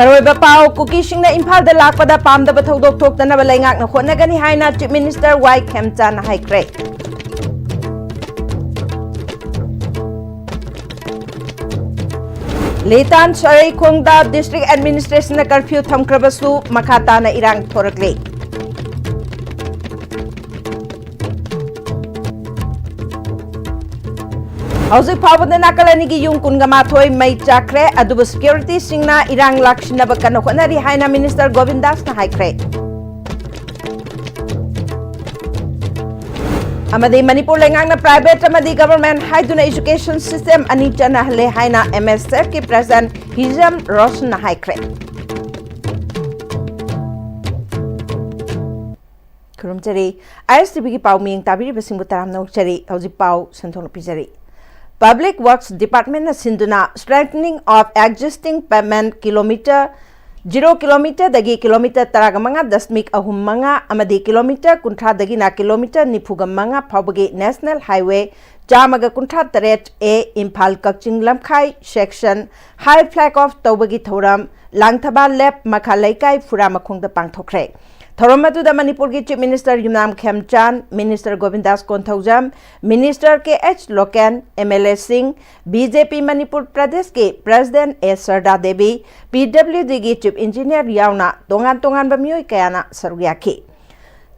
Maroiba pao kukising na Imphal da lakpada pamdaba thodok thoktanaba laingakna hotnagani haina Chief Minister Y Khemchan haikre. Leitan Sarai Khongda District Administration na curfew thamkrabasu makata na irang thorakle. Hauzik Pawada Nakalanigi yung Kungamathoi may chakre adubo security singna irang lakshinaba kanoknari haina Minister Govindas na haikre. Amadi Manipur lengang na private amadi government haiduna education system anita na hale haina MSF ki President Hizam Roshan na haikre. Kurumchari ISTV ki pau ming tabiri basingbu taram na ukchari hauzik pau santhong pijari. Public Works Department na sinduna strengthening of existing pavement kilometer 0 kilometer dagi kilometer taraga manga dasmik ahum manga amadi kilometer kuntra dagi na kilometer nifuga manga phawbagi National Highway jamaga kuntra taret A Imphal Kakching Lamkhai section high flag off tawbagi thoram langthaba lep makha laikai fura makhongda pangthokre. Thoramatuda Manipur ki Chief Minister Yumnam Khemchan, Minister Govindas Konthaujam, Minister KH Loken, MLA Singh, BJP Manipur Pradesh ke President A Sarda Devi, PWD ki Chief Engineer Yauna, tongan bamyoi kayana saruyaki.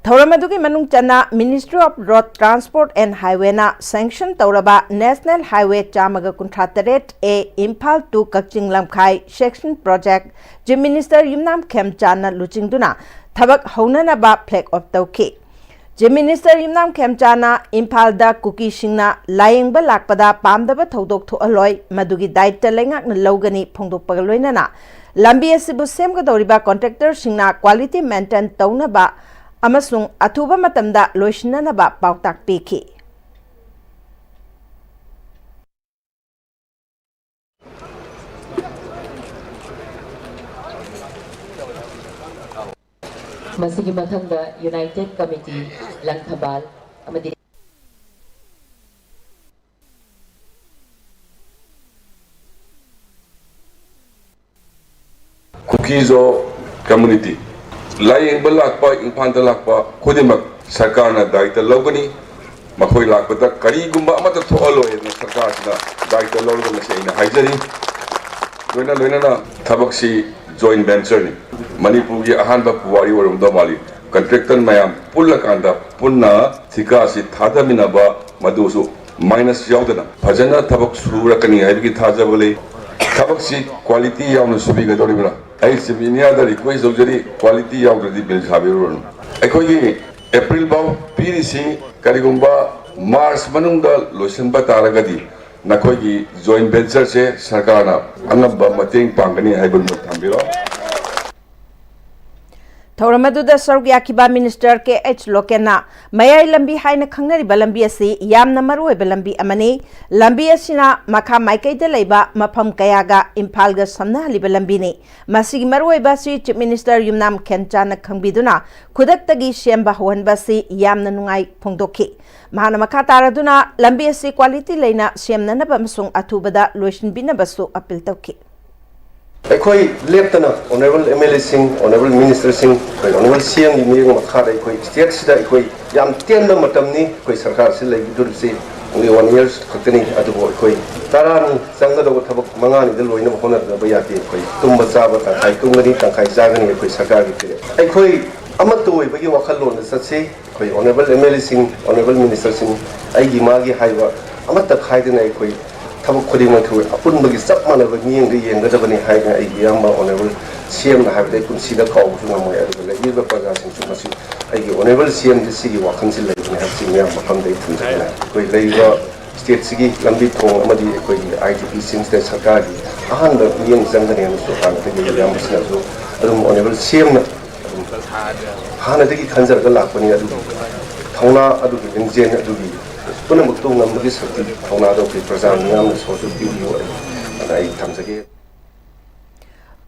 Thoramatu ki manung chana Ministry of Road Transport and Highway na sanction tauraba National Highway chamaga kuntrataret A Imphal to Kakching Lamkhai section project, Chief Minister Yumnam Khemchan na luchingduna Thabak Haunanaba flag of Tauki. Chief Minister Yumnam Khemchana Imphal da Kuki Singna Layingba Lakpada Pamdaba Thodok to Aloy Madugi Daita Lengak na Logani Pongdok Pagaloinana Lambi Asibu Semga Doriba contractor Singna quality maintain Taunaba Amasung Atuba Matamda Loishinanaba Pautak Piki. Masigi mathangda United Committee Langthabal amadi Kukizo community laying balakpa Imphal lakpa khudimak sarkar na daita logani makhoi lakpa ta kari gumba amata thoaloi na sarkar na daita logani se ina haijari loina na thabaksi joint venture ni Manipur ki ahanba puwari warumda mali contractor mayam pulla kanda punna thika si thadamina ba madusu minus yaudana phajana thabak surakani haibki thajabale thabak si quality yauna subiga doribra ai siminia da request dojari quality yaudadi bil sabiron ekoi April baw PDC karigumba March manungda loisanba taragadi nakoi ki joint venture se sarkarna angaba mateng pangani haibul thambiro Thoramatuda Sarugyakiba Minister KH Lokena Mayai Lambi Haina Kangnari Balambi Asi Yamna Maroi Balambi Amani Lambi Asina Makha Maikai de Leba Mapam Kayaga Imphal ga Samna Haliba Lambini Masigi Maroi Basi Chief Minister Yumnam Khemchan Khangbiduna Khudaktagi Shemba Hohanbasi Yamna Nungai Phongdoki Mahana Makha Taraduna Lambi Asi quality leina Shemnanaba Masung Atubada Loishinbina Basu appeal tauki Ekoi leptana honorable MLA Singh, honorable Minister Singh, honorable CM ni miyong makhara ekoi state sida ekoi yam tienda matam ni ekoi sarkar se lagi dur se only 1 year khatani adubo ekoi tarani sanga do thabak mangani dal loina honar da bayati ekoi tumba chaba ta khai tungani tangkhai jagani ekoi sarkar gi pire ekoi amato oi bagi wakhal lon sa se ekoi honorable MLA Singh, honorable Minister Singh ai gi magi haiwa amata khaidena ekoi Thabu Kodi Mathu, Apun Bagi Sapman of Ning, the Yangadabani Haga, Yama, honorable CM, have they considered call to Namoy, the Yuba Pagas in Sumasu. I honorable CM, the city, what consider and have seen Yama from the With labor, state city, Lambito, Amadi, IGP since the Sakadi, 100 young Zanganian, so the Yamas, honorable CM, Hanadi Kanzar, the Lapani, Tona Adu, and Zen Adu. Punamuktung Namadi Sati, Tonado, Prasam, Social Video, and I comes again.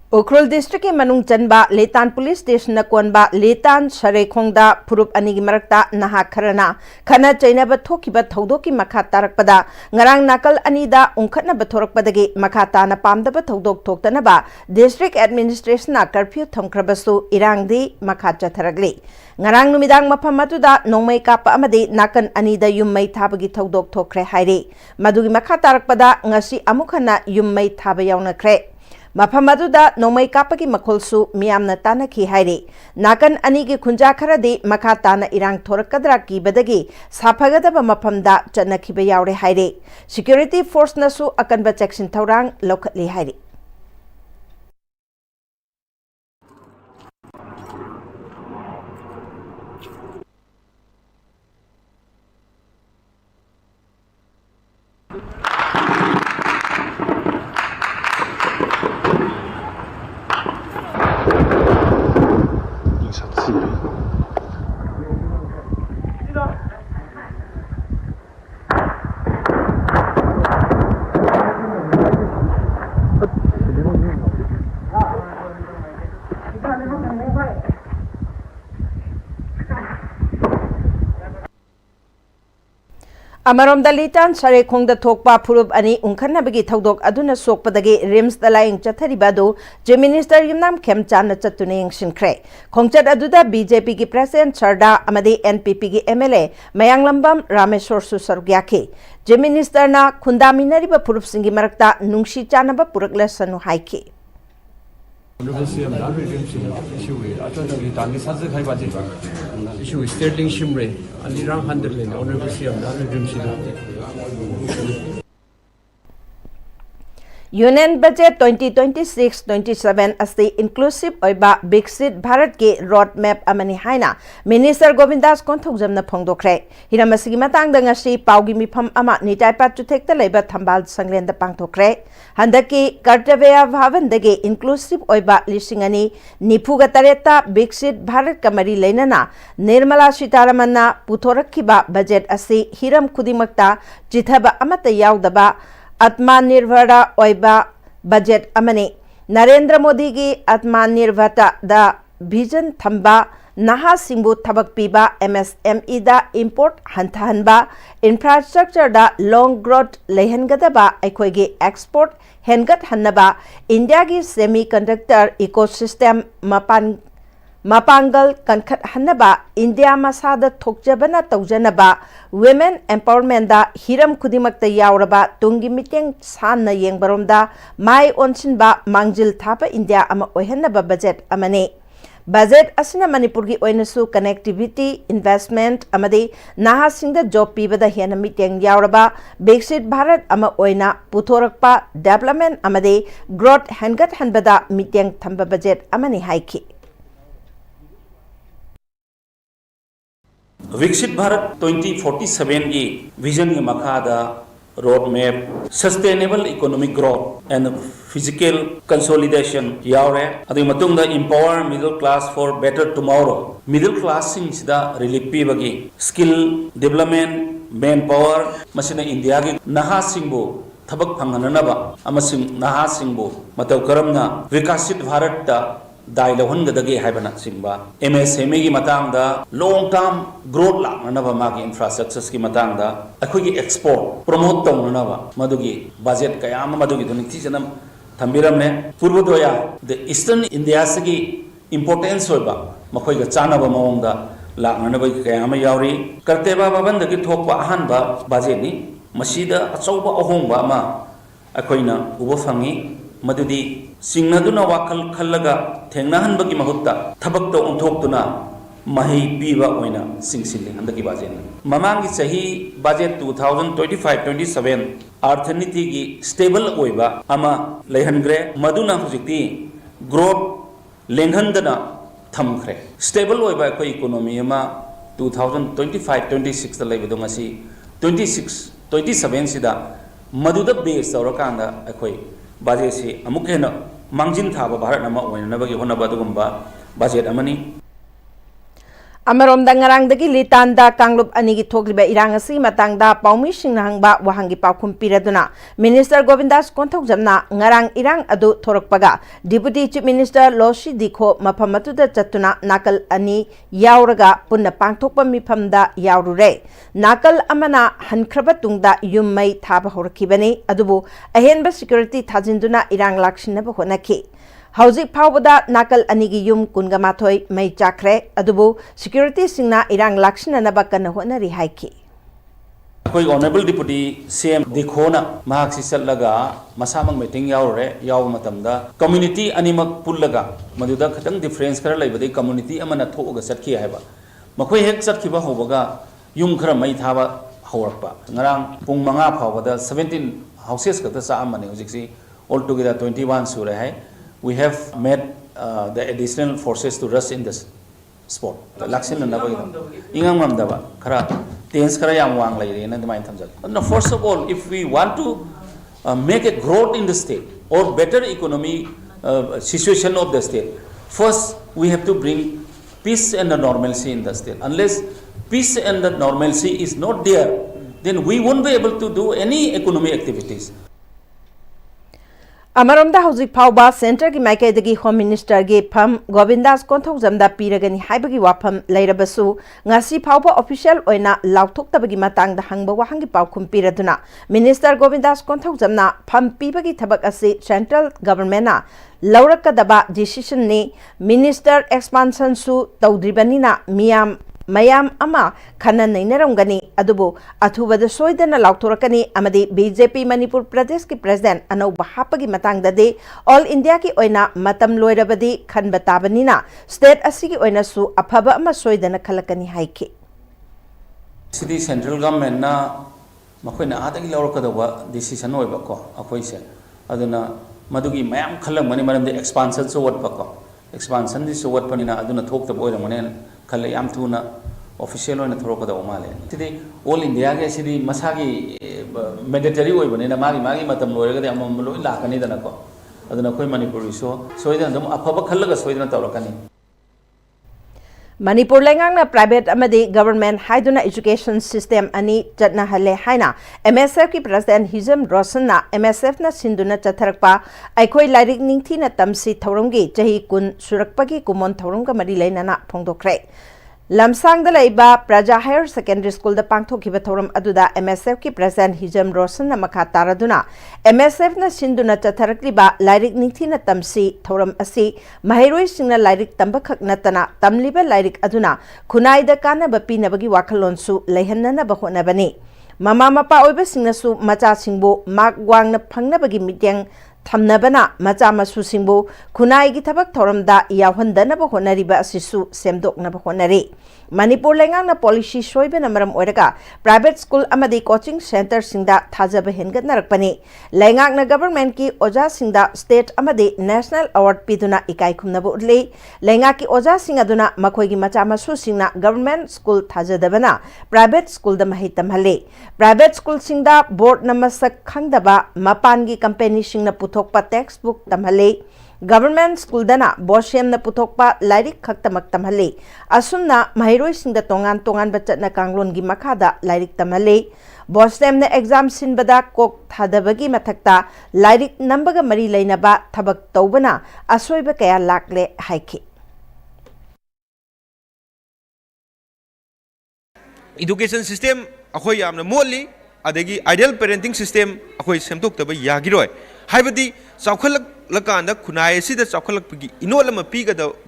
Ukhrul district ke manung chanba Letan police station na konba Letan Sarekhongda Purup anigi marakta naha kharana khana chaina ba thokiba thaudoki makha tarakpada ngarang nakal anida ungkhatna ba thorakpadagi makha ta na pamda ba thaudok thoktana ba district administration na curfew thamkrabasu irangdi makha chatharagli ngarang numidang mafam atuda nongmai kapa amadi nakan anida yummai thabagi thaudok thokre haire madugi makha tarakpada ngasi amukhana yummai thaba yawnakre Mafam aduda nongmai kapagi makolsu miyamna tanaki haire nakan anigi khunja kharadi makha tana irang thorakadra ki badagi saphagadaba mafamda chanakhiba yaure haire security force nasu akanba section thorang lokhatli haire Amarom Dalitan Sarekhongda Thokpa Purup ani Unkhanabagi Thaudok Aduna Sokpadagi Rims Dalaying Chatharibadu Je Minister Yumnam Khemchan Chatuning Shinkre Khongchat Aduda BJP ki President Sarda Amadi NPP ki MLA Mayanglambam Rameshwar Susargyaki Je Minister na Khundaminariba Purup Singi Marakta Nungshi Chanaba Purakla Sanu Haiki issue is Sterling Shimre and Iran Handerlin, Honorable CM, Union Budget 2026-27 as the inclusive oiba Biksit Bharat ke roadmap amani haina Minister Govindas Konthokjamna phongdokre hiramasigi matang da ngasi paugi mifam ama nitaipa chuthekta leiba thambal sanglenda pangthokre handaki kartavya bhavan dage inclusive oiba lisingani nifuga tareta Biksit Bharat kamari leinana Nirmala Sitaramanna puthorakhiba budget asi hiram khudimakta chithaba amata yaudaba Atmanirbhara oiba budget amani Narendra Modi ki Atmanirbhata da vision thamba naha singbu thabak piba MSME da import hanthanba infrastructure da long growth lehengadaba aikhoigi export hengat hannaba India ki semiconductor ecosystem Mapangal Kankhat Hanaba, India Masada Tokjabana Taujanaba, Women Empowerment da Hiram Kudimakta Yauraba, Tungi Meeting Sana Yang Baromda, Mai Onsinba, Mangjil Thapa India Ama Ohenaba budget Amane. Budget Asina Manipuri Oinasu connectivity, investment, Amade, Naha Singda job Pibada Hena Meeting Yauraba, Biksit Bharat Ama Oina, Putorakpa, development Amade, growth Hangat Hanbada Meeting Thamba budget Amani Haiki. Viksit Bharat 2047 की vision के मखादा road map sustainable economic growth and fiscal consolidation यावरे अदि मतुंग the empower middle class for better tomorrow middle class सिंग सिदा relief पीबगी skill development manpower मसिना इंडिया की नहा सिंगबो थबक फंगननबा अमसिंग नहा सिंगबो मतौ करमना विकसित भारत दा दाइलहन गदगे हाइबना सिंबा MSME की मतंग दा लॉन्ग टर्म ग्रोथ लाननबा मागी इंफ्रास्ट्रक्चर्स की मतंग दा अखोगी एक्सपोर्ट प्रमोट तौननबा मदुगी बजट कयाम मदुगी दुनिति जनम थंबिरमने पूर्व दोया द ईस्टर्न इंडिया से इंपोर्टेंस होबा मखोइगा चानबा मवंगदा लाननबा कयाम यावरी कर्तेबा बाबन दगी थोकबा अहनबा बजेटनी मसीदा अचौबा अहोंबा मा अखोइना उबो फंगी मदुदी सिंगनदुना वाखल खल्लगा थेंगनाहनबगी महुत्ता थबक्तो ओंथोक्तुना मही पीबा ओइना सिंगसिल्ले हंदकी बाजेन ममांगी सही बजेट 2025-27 अर्थनीति की स्टेबल ओइबा अमा लेहनग्रे मदुना हुजिक्ति ग्रोथ लेंहनदना थमख्रे स्टेबल ओइबा कोई इकोनॉमी अमा 2025-26 दा लेबदो ngasi 26-27 सिदा मदुदा बेस तौरकांदा अखोई बजेट से अमुक हेन मांगजिन थाबा भारत नमा ओइनबगी होनबा दुगुंबा budget अमनी Amarom dangarangdagi litanda Kanglup anigi thokliba irang asi matangda paumi singna hangba wahangi paukum piraduna Minister Govindas Konthokjamna ngarang irang adu thorakpaga Deputy Chief Minister Loshi Dikho maphamatuda chatuna nakal ani yauraga punna pangthokpa mifamda yaurure nakal amana hankraba tungda yummai thaba horakibani adubu ahenba security thajinduna irang lakshinaba honaki Hauzik Pawada Nakal Anigi Yum Kungamathoi May Chakre Adubu Security Singna Irang Lakshana Nabakana Honari Haiki. Koi Honorable Deputy CM Dikhona Mahak Sisalaga Masamang meeting yaure yaw matamda community animak pullaga maduda khatang difference kara laibadi community amana thoga satki haiba makhoi hek satkiba hobaga yum khara mai thaba hawrakpa ngarang pung manga phawada 17 houses kata sa amane hojiksi altogether 21 sure hai. We have made the additional forces to rush in this sport. Laksin na ba ito? Ingang mamdaba, kara tense kara yang wang lay rin na dimayin tamjal. Now, first of all, if we want to make a growth in the state or better economy situation of the state, first we have to bring peace and the normalcy in the state. Unless peace and the normalcy is not there, then we won't be able to do any economic activities. Amaramda Hauzik Pawba Center ki Maikaidagi Home Minister gi Pham Govindas Konthokjamda piragani haibagi wafam leirabasu ngasi Pawba official oina lauthoktabagi matangda hangba wahangi paukhum piraduna Minister Govindas Konthokjamna pham pibagi thabak ase central government na laurakadaba decision ni Minister expansion su tawdribanina Mayam ama khana nainarangani adubu athubada soidana lautorakani amadi BJP Manipur Pradesh ki President Anauba hapagi matangda de All India ki oina matam loirabadi khanba tabanina state asigi oina su aphaba ama soidana khalakani haiki City central government na makoina adagi laurakadawa decision oiba ko akoise aduna madugi mayam khalamani maramde expansion so wat ko expansion di so wat panina aduna thokta boiramane khalle yam tuna official oina thorokada omale tidi all india ge sidi masagi mandatory oibane na magi matam loiraga de amam loi lakani dana ko aduna koi manipuri so soida dum afaba khallaga soidana tawrakani Manipur Lengangna private amadi government haiduna education system ani chatna hale haina MSF ki president Hizam Rosanna MSF na sinduna chatharakpa aikoi lairik ningthina tamsi thoromgi chahi kun surakpagi kumon thoromga mari lainana phongdokre Lamsangda laiba Praja Higher Secondary School da pangthokhiba thoram aduda MSF ki president Hizam Rosanna makha taraduna MSF na sinduna chatharakliba lairik ningthina tamsi thoram asi mahiroi singna lairik tamba khak natana tamliba lairik aduna khunaida kana ba pinabagi wakhalonsu leihannana ba honabani mama mapa oiba singnasu macha singbo mak wangna phangnabagi mityang thamnabana macha masu singbo khunai gi thabak thoramda yawhandana ba honariba asisu semdokna ba honari Manipur Lengangna policy soibena maram oiraga private school amadi coaching center singda thajaba hengatna rakpani Lengangna government ki oja singda state amadi national award piduna ikai khumnaba udle Lenga ki oja sing aduna makhoi gi macha masu singna government school thajadabana private school da mahi tamhale private school singda board namasak khangdaba mapan gi company singna puthokpa textbook tamhale Government school dana Boshem na puthokpa lairik khaktamak tamhale asumna mahiroi singda tongan bachatna kanglon gi makhada lairik tamhale Boshem na exam sinbada kok thadabagi mathakta lairik nambaga mari lainaba thabak tawbana asoiba kaya lakle haiki Education system akhoi yamna molli adagi ideal parenting system akhoi semtoktaba yagiroi haibadi chawkhalak lakanda khunai sida chawkhalak pigi inolama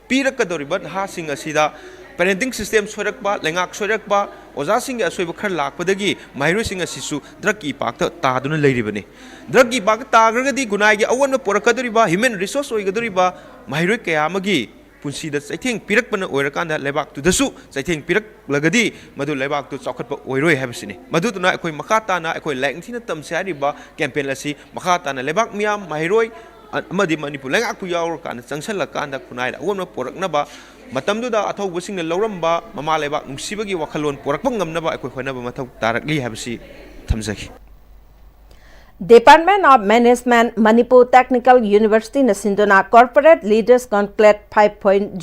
pirakadoriba ha singa sida parenting system soirakpa lengak soirakpa oja singa asoiba khar lakpadagi mahiro singa sisu drug ki pakta taduna leiribani drug ki pak tagragadi gunai gi awan porakadoriba human resource oigadoriba mahiro kayamagi punsida saitheng pirakpana oirakanda lebak tu dasu saitheng pirak lagadi madu lebak tu chawkhatpa oiroi habsini madu tuna ekoi makata na ekoi lengthina tamsariba campaign asi makata na lebak miam mahiroi amadi Manipur lengak pu yaur kan changsalakanda khunai awon poraknaba matamduda athawbusingna lawramba mama lebak nungsibagi wakhalon porakpa ngamnaba ekoi khonaba mathau tarakli habsi thamjaki Department of Management Manipur Technical University na sinduna Corporate Leaders Conclave 5.0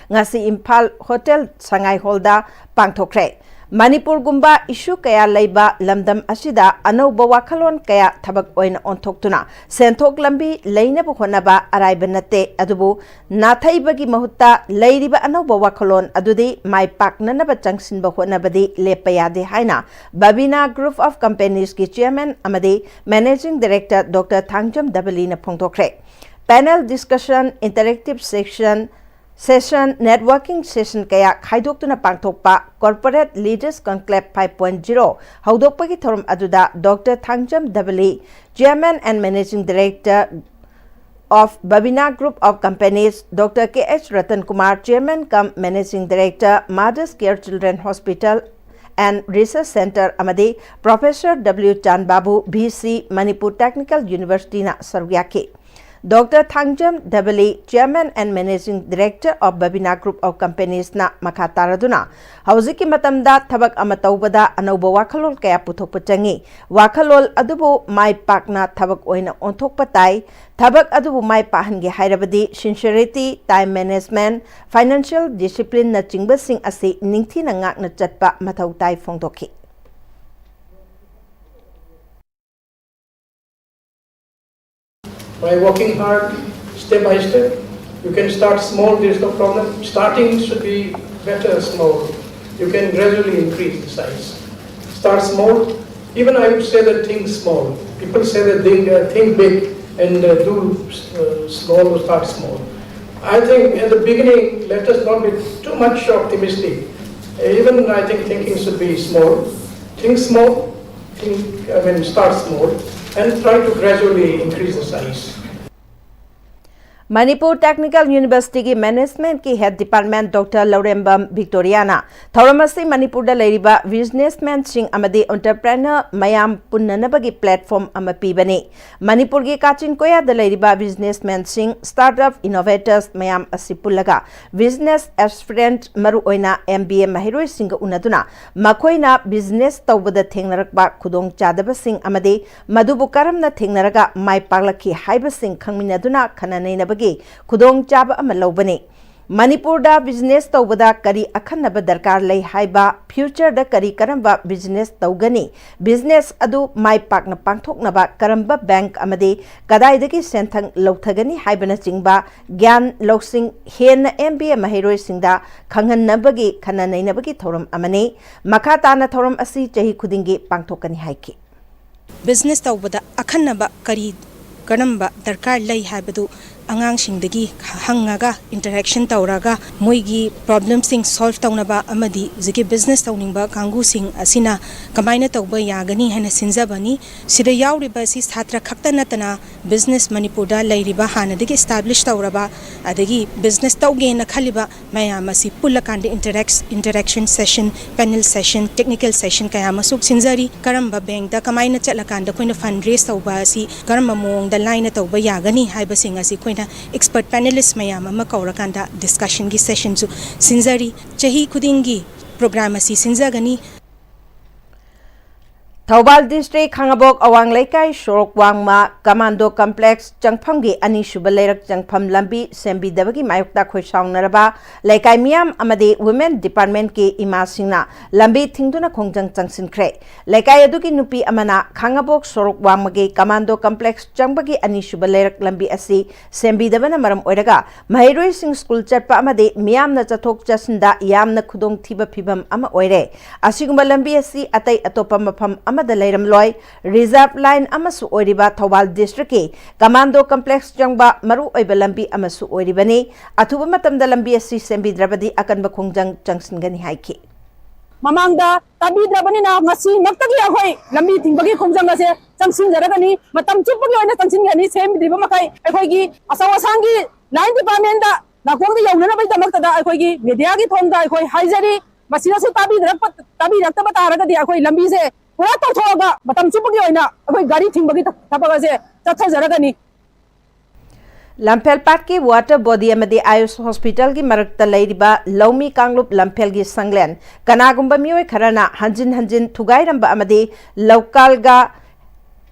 ngasi Imphal Hotel Sangai Holda pangthokre. Manipur gumba issue kaya leiba lamdam asida anauba wakhalon kaya thabak oina onthoktuna senthok lambi leinaba honaba araiba nate adubu nathaibagi mahutta leiriba anauba wakhalon adudi mai paknanaba changsinba honabadi lepayade haina Babina Group of Companies ki chairman amadi managing director Dr. Thangjam Dabali na phongthokre. Panel discussion interactive session networking session kaya khaidokuna pangthokpa Corporate Leaders Conclave 5.0 haudokpagi thorum aduda Dr. Thangjam Dabali, Chairman and Managing Director of Babina Group of Companies, Dr. K.H. Ratan Kumar, Chairman cum Managing Director, Mothers Care Children Hospital and Research Center amadi Professor W. Chan Babu, BC, Manipur Technical University na sarwyake. Dr. Thangjam Dabali, Chairman and Managing Director of Babina Group of Companies na makataraduna hauziki matamda thabak ama taubada anauba wakhalol kaya puthokpa changi wakhalol adubu mai pakna thabak oina onthokpa tai thabak adubu mai pahange hairabadi sincerity, time management, financial discipline na chingba sing asi ningthi na ngakna chatpa mathau tai phongdokhi. By working hard, step by step, you can start small, there's no problem. Starting should be better small. You can gradually increase the size. Start small, even I would say that think small. People say that they think big and do small or start small. I think at the beginning, let us not be too much optimistic. Even I think thinking should be small. Think small, start small. And try to gradually increase the size. Manipur Technical University ki Management ki Head Department Dr. Laurembam Victoriana Thauramasi Manipur da leiriba businessman sing amadi entrepreneur mayam punnanabagi platform ama pibani. Manipur ki Kachin Koya da leiriba businessman sing startup innovators mayam asipulaga business aspirant maru oina MBA mahiroi singa unaduna makoina business tawbada thengnarakba khudong chadaba sing amadi madubu karamna thengnaraga mai paglaki haiba sing khangminaduna khananainaba Kudong chaba ama laubani. Manipur da business tawbada kari akhanaba darkar lay haiba future da kari karamba business tawgani business adu mai pakna pangthoknaba karamba bank amadi kadaidagi senthang lauthagani haibana chingba gyan loksing hen MBA mahiroi singda khanghanabagi khananainabagi thoram amani makhatana thoram asi chahi khudingi pangthokani haiki. Business tawbada akhanaba kari karamba darkar lay haibadu angang singdagi hangaga interaction tawraga moigi problem sing solve tawnaba amadi ziki business tawningba kangu sing asina kamaina tawba yagani hana sinjabani sida yawriba si chhatra khakta natana business manipur da lairiba hanadagi establish tawraba adagi business tawge na khaliba mayama si pullakande interaction session panel session technical session kaya masuk sinjari karamba bank da kamaina chalakanda koina fundraise tawba si karamba mong da line tawba yagani haiba sing asi expert panelists mayam ama kaurakanda discussion gi session su sinjari chahi khudingi program asi sinjagani. Thobal District Hangabok Awang Laikai Shorok Wangma Commando Complex Changphamgi Ani Shubalerak Changpham Lambi Sembi Dabagi Mayukta Khoisang Naraba Laikai Miam Amadi Women Department ki Ima Singna Lambi Thingduna Khongjang Changsin Kre Laikai Aduki Nupi Amana Hangabok Shorok Wangmagi Commando Complex Changbagi Ani Shubalerak Lambi Asi Sembi Dabana Maram Oiraga Mahiroi Sing School Chatpa Amadi Miam na Chathok Chasinda Yam na Khudong Thiba Phibam Ama Oire Asigumba Lambi Asi Atai Atopa Mafam Amada Lairam Loy Reserve Line Amasu Oiriba Thobal District ki Commando Complex Jangba Maru Oiba Lambi Amasu Oiribani Atuba Matamda Lambi Asi Sembi Drabadi Akan Bakungjang Jangsingani Haiki Mamangda tabi drabani na ngasi maktagi ahoi lambi tingbagi khongjang ase changsin jaragani matam chupagi oina changsin gani sem driba makai ekhoigi asawasangi line department da nakongdi yaunana bai damakta da ekhoigi media gi thongda ekhoi haijari masina su tabi rakta bataragadi ekhoi lambi se pura tawthoga matam chupagi oina ekhoi gari tingbagi thapaga se chathajaragani. Lampel Pat ki water body amadi Ayush Hospital ki marakta leiriba Laumi Kanglup Lampel gi Sanglen kanagumba mioi kharana hanjin thugai ramba amadi local ga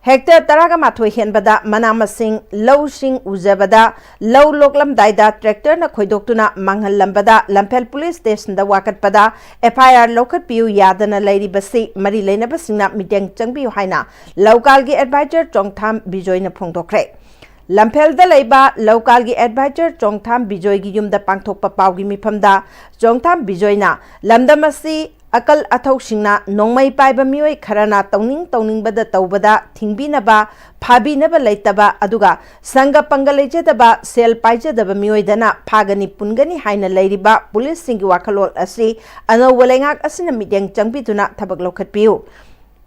Hector Taragamathoi Henbada, Manama Singh, Low Sing Uzabada, Low Loklamdaida, Tractor na Khoidoktuna, Manghal Lambada, Lampel Police Station the Wakat Pada, FIR Local Piu Yadana Lady Basi, Marilena Basina, Mideng Changbi Haina, Localgi Advisor, Chongtham Bijoina Pongdokre. Lampel the Leba, Localgi Advisor, Chongtham Bijoy Yum the Pangtok Papaugi Mipamda, Chongtham Bijoina, Lamdamasi, Akal Athau Singna, Nongmai Paiba Mui, Karana, Toning Bada Taubada, Tingbinaba, Pabinaba Laitaba, Aduga, Sanga Pangalejaba, Sel Paja the Muidana, Pagani Pungani, Haina Ladyba, Police Singiwakalol Asi, Ano Walengak Asina Midang Changbituna, Tabaglokat Piu.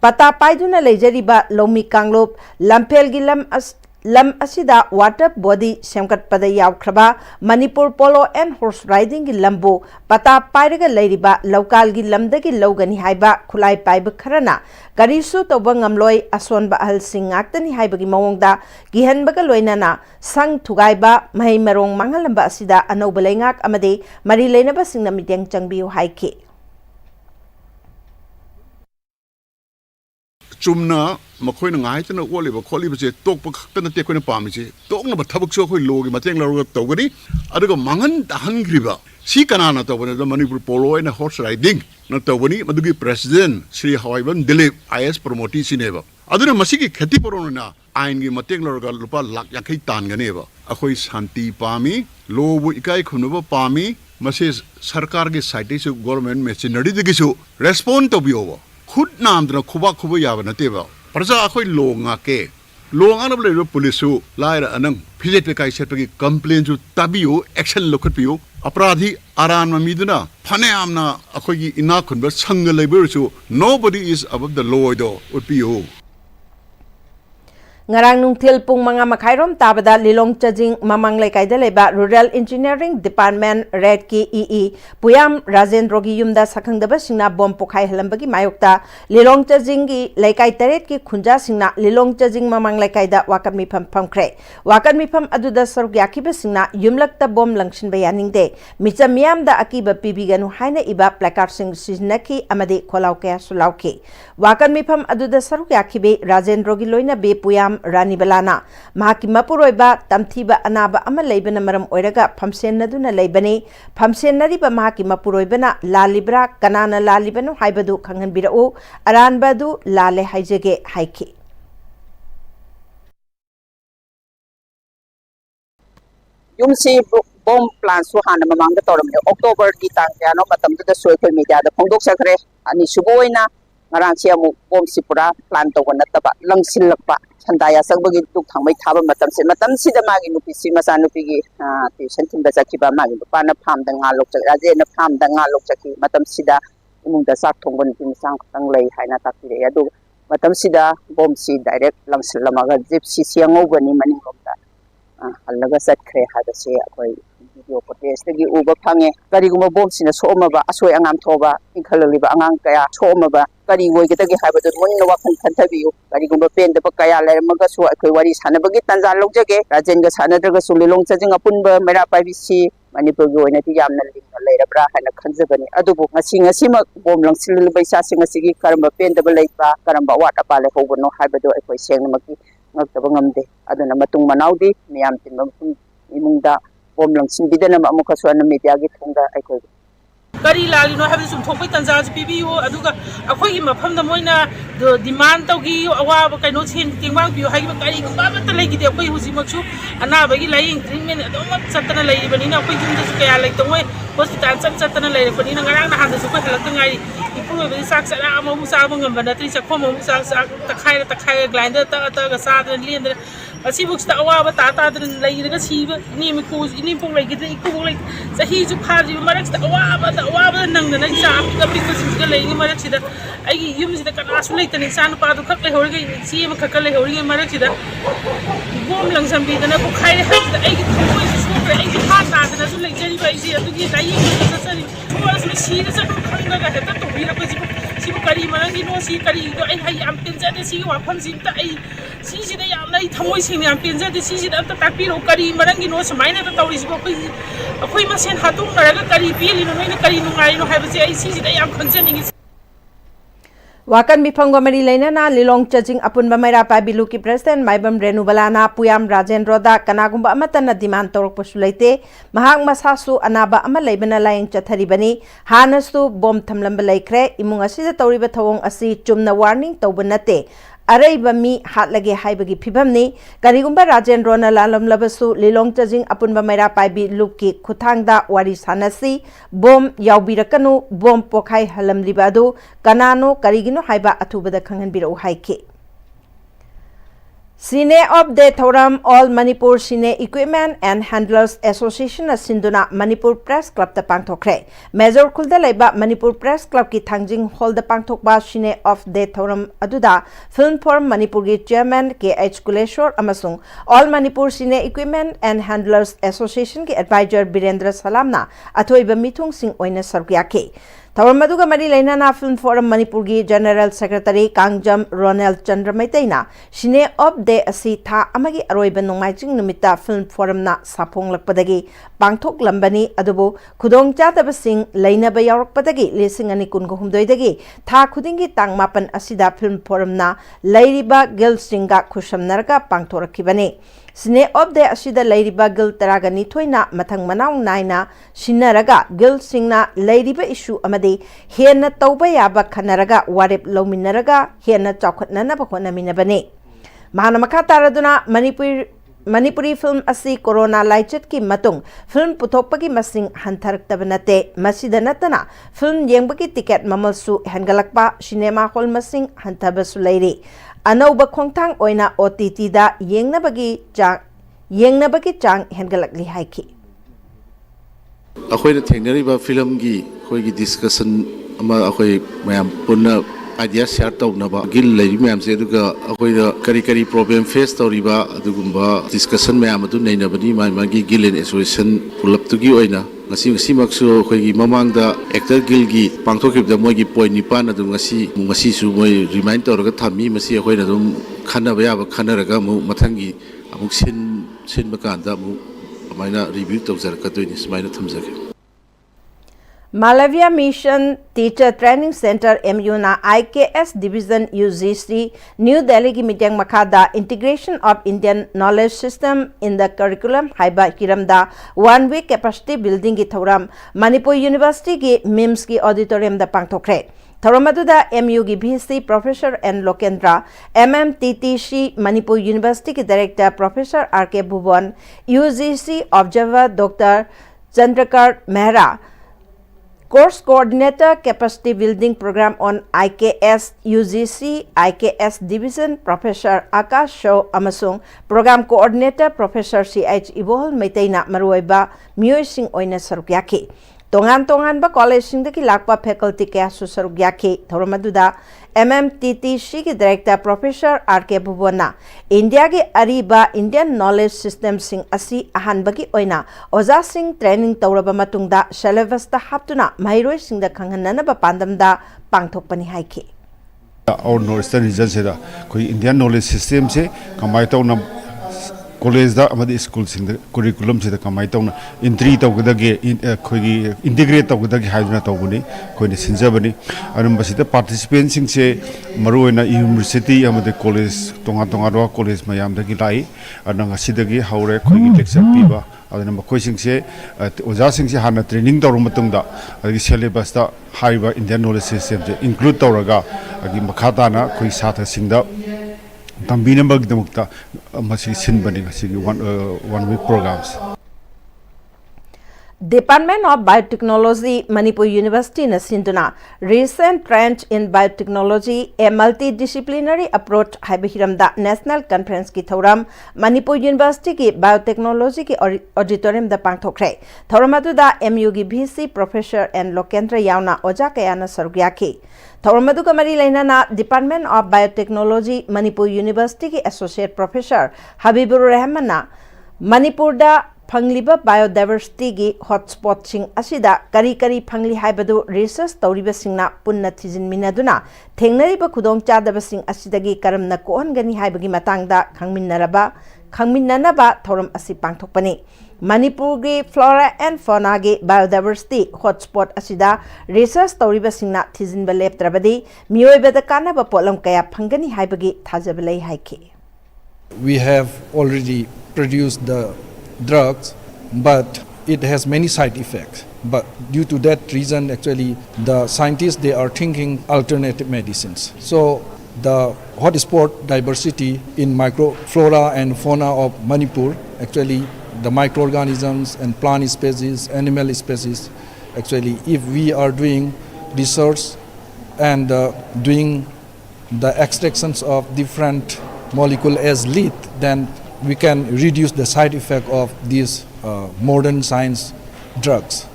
Pata Paiduna Lejeriba, Lomi Kanglop, Lampel Gilam Lam Asida, Water Body, Semkat Pada Yaukraba, Manipur Polo and Horse Riding Lambo, Pata Paidaga Ladyba, Local Gilamdagi Logani Haiba, Kulai Paiba Karana, Garisu Tobangamloy, Aswan Bahal Sing Actani Haibagi Mongda, Gihan Bagaloinana, Sang Tugaiba, Mahimarong Mangalamba Asida, Anobalengak Amade, Marilena Basing Namidang Changbiu Haike. Chumna, Makoin and I and Oliver, Colibus, talk the take on a palmisi, talking about Tabakso, Log, Matang Togani, Adago Mangan, the Hungriva. See Kanana Togani, the Manipur Polo and a horse riding, not Togani, Madugi President, Sri Hoivan, Delay, IS promoting Cineva. Other Masiki Katiporona, Aingi Matang Lupa, Laki Tanganeva, Akoi Santi Pami, Low Ikai Kunuba Pami, Masis Sarkargi citation government machinery the Gisu, respond to be over. Could Namdra Kuba Kubayava Nativa. Prasa Akoi Longa Ke. Long honorable police who lied anang Pilekai Sepaki complaints to Tabiu, action look at you, Apradi, Aran Mamiduna, Paneamna, Akoi Inakun, but Sanga labor so nobody is above the law though, would be you. Ngarang nungtil pung mga makairom tabada lilong chajing mamang laikay leba Rural Engineering Department Red Ki EE Puyam Rajen Rogi Yumda Sakangdaba Singna Bom Pokai Halambagi Mayokta Lilong chajing gi laikay taret ki khunja singna lilong chajing mamang laikay da wakan mipam pamkre wakan mipam aduda saruk yakiba singna yumlakta bom langshin bayaning de micha miyam da akiba pibiganu haina iba placard sing siznaki amade kholau kaya sulauke wakan mipam aduda saruk yakibe Rajen Rogi loina be Puyam Rani Balana, Mahaki Mapuroiba, Tamtiba Anaba Amalabana Maram Oiraga, Pamsen Naduna Labani, Pamsen Nariba Mahaki Mapuroibana, La Libra, Kanana La Libano, Haibadu, Kangan Birao, Aran Badu, Lale Haijege, Haiki. Yumsi bomb plans to Hana among the Torum, October, Titano, Matam to the social media, the Pondok Sacre, and Ishuboina, Maranchiamu, Bomb Sipura, Planto, Nataba, Long Silapa. Handaya Sabagi took Tamay Taba Matam the Magi Nupi Masanupi, Shentin Bazakiba Magi, Pana Pam, the Nalok, Razena Pam, the Nalok, Matam Sida, among the Sartongan in Sanglay, Hainataki, Adu, Matam Sida, Bomb Seed, direct Langsilamaga, Gypsy, Siang over Nimaning of that. Alagasat Kre had a say, video protest, the Uber Pange, Gariguma bombs in a Somaba, Asway Angam Toba, in Kalaliba Anganga, Somaba. Kari woy kita gi haiba do mon wa kan thabiu kari gumba pen de pakaya le maga so akoi wari sanabagi tanza logjage rajen ga sanadraga sulilong chajing apunba mera paibisi Manipur gi oina ti yamna lingna leirabra hana khanjabani adubu ngasi ma bom langsil baisa sing asigi karamba pen de leipa karamba wata pale hobono haiba do akoi seng maki ngakta ngamde aduna matung manaudi miyam tin imungda bom langsin bidana amuka so na media gi thongda akoi Kari lali no have some topic and Zaz PBU, Aduga, a quim from the Moina, the demand Togi, a while, I know him, Timang, you have a Kari, but the lady, the way who's Imachu, and now Baggy lying 3 minutes, don't want certain lady, but in a quick like the way, was the dance of certain lady, but in a grand hand, the super like the prove the sacks and Amos album, but at least a common the Kaya grinder, the Southern Linder. Asi books the Awa Tata and Lady Siva, Nimicos, Inimpo like it, like the heat of Party, Marx, the Awa, the Awa, and the next time, because it's the lady Marachida. I use the Canasulator in San Pado Kakle Horigan, see him Kakale Horigan Marachida. Warm lungs and beat the Napo Kai has the 80 heart and as like Jenny Basie to get a year. She is a hunger to be a Kari Marangino, see Kari, I am Pinza, the sea, or comes into a season. I am like Tamoising and Pinza, the season of the Tapiro, Kari Marangino, mine at the Taurus, a famous and Hatung, Kari, Pili, no Kari, no have a season. I am concerning it. Wakan Mifangwa Mari Lainana, Lilong Chajing Apun Bamaira Pabiluki President, Maibam Renubalana, Puyam Rajendroda, Kanagumba Amatana demand Torok Posulate, Mahang Masasu, Anaba Amalabana Laying Chatharibani, Hanasu, Bom Tamlambalakre, Imungasi Toriba Tawong Asi, Chumna warning, Taubanate. Araiba mi hatlage haibagi phibamni karigumba Rajendrona lalam labasu lilong chajing apunba maira paibi lupki khuthangda wari sanasi bom yaubirakanu bom pokhai halamliba adu kanano karigino haiba athubada khanghanbirau haike Cine of the Thoram All Manipur Cine Equipment and Handlers Association Sinduna Manipur Press Club the Pangthokre. Major Kulda Laiba Manipur Press Club ki Thangjing Hall the Pangthokba Cine of the Thoram Aduda Film Forum Manipur ki Chairman K.H. Kuleshwar Amasung All Manipur Cine Equipment and Handlers Association ki Advisor Birendra Salamna Athoiba Mithung Singh Oina Sarkyake. Tawamaduga Mari Lainana Film Forum Manipurgi General Secretary Kangjam Ronald Chandra Maitaina Cine of the Asita Amagi Aroiba Nomaiching Numita Film Forum na Sapong Lakpadagi Bangtok Lambani Adubu Kudong Chataba Singh Laina Bayorok Padagi Lising Ani Kungohumdoidagi Tha Kudingi Tang Mapan Asida Film Forum na Lairiba Gil Singa Kusham Narga Bangtorakibani Cine of the Asida Lairiba Gil Taragani Toina Matang Manang Naina Shinaraga Gil Singna Lairiba issue Amadi Hena Tauba Yaba Kanaraga Warip Lominaraga Hena Chokot Nana Bakona Minabane Mahanamaka Taraduna Manipuri film asi Corona Laichit ki matung film putokpagi masing hantarak tabanate masida natana film yengbagi ticket mamalsu hangalakpa cinema hall masing hantabasu lairi Anauba Kongtang Oina OTT da Yengnabagi Chang Hengalakli Haiki. Akoy Teneriba film gi Kogi discussion ama akoy mayam punna idea share taw naba gil lay mayam se duga akoy kari problem face taw riba adugumba discussion mayam adu nei nabani magi gil association pulap tugi oina ngasi maksu akoy mamangda actor gil gi pangthokib da mogi point nipan adu ngasi su moi remind taw ga thami masi akoy na dum khana ba ya ba khana raga mu mathangi amuk sin bakanda mu amaina review taw jar ka toini smaina thamjage Malavia Mission Teacher Training Center MU na IKS Division UGC New Delhi ki meeting makada Integration of Indian Knowledge System in the Curriculum Haiba Kiramda 1 week capacity building ki thoram Manipur University ki MIMS ki auditorium da pangthokre Thoramaduda MU ki VC Professor N Lokendra MMTTC Manipur University ki Director Professor RK Bhuvan UGC Observer Dr. Chandrakar Mehra Course Coordinator Capacity Building Program on IKS UGC IKS Division Professor Akash Shaw Amasung Program Coordinator Professor CH Ibohol Maitaina Maruiba Mioy Singh Oina Sarukyaki Tongan ba college sing daki lakpa faculty kaya su sarukyaki Thoramaduda MMTTC ki Director Professor RK Bhuvana India ki ariba Indian Knowledge System sing asi ahanbagi oina Oza Singh training tauraba matungda syllabus da haptuna mahiroi sing da khanghanna ba pandamda pangthokpani haiki Our Northern region se da koi Indian Knowledge System se kamai tauna college da amadi school sing da curriculum se da kamai tauna entry tawgdagi khoi integrate tawgdagi haiduna tawbuni koi ni sinjabani anum basita participants sing se maruina university amadi college tonga ro college mayam da gi lai ananga sidagi haure khoi lecture piba adana makoi sing se oja sing se hana training tawru matungda agi syllabus da haiba Indian Knowledge System se include tawraga agi makhata na khoi satha sing da Tambinambag Demukta Masi Sinbani one week programs. Department of Biotechnology Manipur University na Sinduna recent trend in biotechnology a multidisciplinary approach haibihiramda National Conference ki thoram Manipur University ki biotechnology ki auditorium da pangthokre thoramadu da MU ki VC Professor N Lokendra yauna oja kayana sarugyaki Thormadu Kamari Lainana Department of Biotechnology Manipur University ki Associate Professor Habibur Rahmana Manipur da Pangliba biodiversity gi hotspot sing asida kari phangli haibadu research tawriba singna punna thijin minaduna thengnariba khudong chadaba sing asidagi karamna kohangani haibagi matangda khangminnanaba thoram asi pangthokpani Manipur gi flora and fauna gi biodiversity hotspot asida research tawriba singna thijinba leptrabadi mioibada kanaba polam kaya phangani haibagi thajaba lei haiki. We have already produced the drugs, but it has many side effects. But due to that reason, actually, the scientists, they are thinking alternative medicines. So the hotspot diversity in microflora and fauna of Manipur, actually the microorganisms and plant species, animal species, actually if we are doing research and doing the extractions of different molecule as lead, then we can reduce the side effect of these modern science drugs.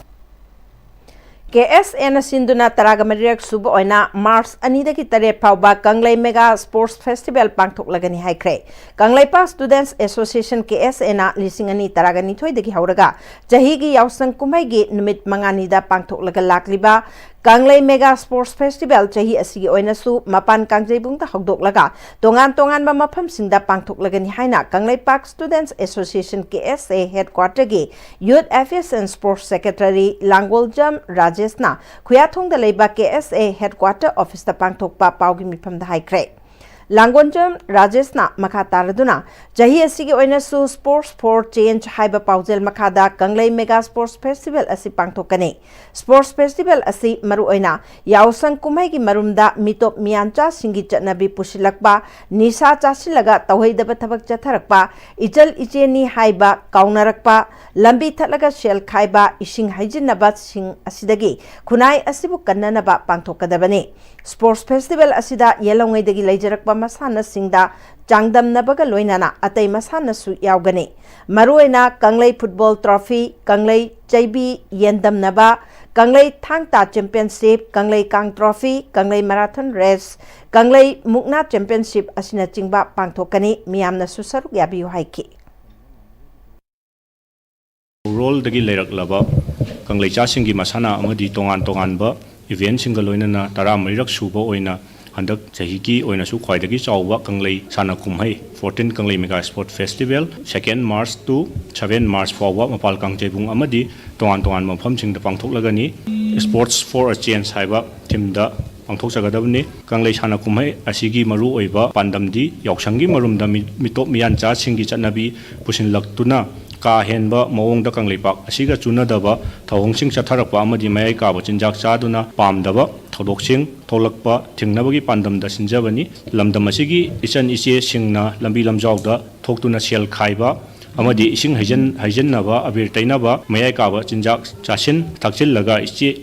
KSN Sinduna Taragamarik Subo Oina Mars Anidaki Tare Pauba Kanglai Mega Sports Festival Pangtok Lagani Haikre. Kanglai Park Students Association KSN Lisingani Taragani Toy de Hauraga. Jahigi Yausang Kumaigi Numit Manganida Pangtok Lagalakliba. Kanglai Mega Sports Festival Jahi Asigi Oinasu Mapan Kangjay Bungta Hogdok Laga. Tongan Mapam Singda Pangtok Lagani Haina Kanglai Park Students Association KSA Headquarter Gi Youth Affairs and Sports Secretary Langoljam Rajesna Kuyathong the Leba KSA Headquarter Office the Pangtok Pa Paugi Mipam the High Cray. Langonjam Rajesna Makataraduna Jahi Asigi Oinasu Sports for Change Haiba Pauzel Makada Kanglai Mega Sports Festival Asi Pangtokani. Sports Festival Asi Maru Oina Yausang Kumaigi Marumda Mitop Miancha Singi Chatnabi Pushilakba Nisa Chasilaga Tawhidaba Tabak Jatarakpa Ijal Ijeni Haiba Kaunarakpa Lambi Tatlaga Shell Kaiba Ishing Hajinabat Sing Asidagi Kunai Asibu Kananaba Pangtokadabani. Sports Festival Asida Yelongay Dagi Lajarakba Masana Singda Jangdam Nabaga Loinana Atay Masana Su Yaugani Maruena Kanglai Football Trophy Kanglai JB Yendam Naba Kanglai Thangta Championship Kanglai Kang Trophy Kanglai Marathon Race Kanglai Mukna Championship Asina Chingba Pangtokani Miyamna Susaruk Yabiyu Haiki Role Dagi Lerak Laba Kanglai Chasingi Masana Amadi Tongan Ba Event Single Loinana Tara Marirak Suba Oina Handak Jahiki Oina Su Kwaidagi Chawa Kanglai Sana Kumhai 14 Kanglai Mega Sport Festival 2nd March to 7 March Fawa Mapal Kangjebung Amadi Tongan Mapam Sing the Pangtok Lagani Sports for a Change Haiba Timda Pangtok Sagadabni Kanglai Sana Kumhai Asigi Maru Oiba Pandamdi Yauksangi Marumda Mitop Miancha Singi Chanabi Pusin Laktuna Ka Henba Mawong da Kanglai Park Asiga Chunadaba Tawong Sing Chatharakpa Amadi Mai Ka Bachinjak Chaduna Pamdaba Thodoksing Tolakpa Tingnabagi Pandam da Sinjabani Lamdam Asigi Isan Ise Singna Lambi Lamjawda Thoktuna Shell Khaiba Amadi Ising Hajan Naba Abir Tainaba Mai Ka Bachinjak Chasin Takchil Laga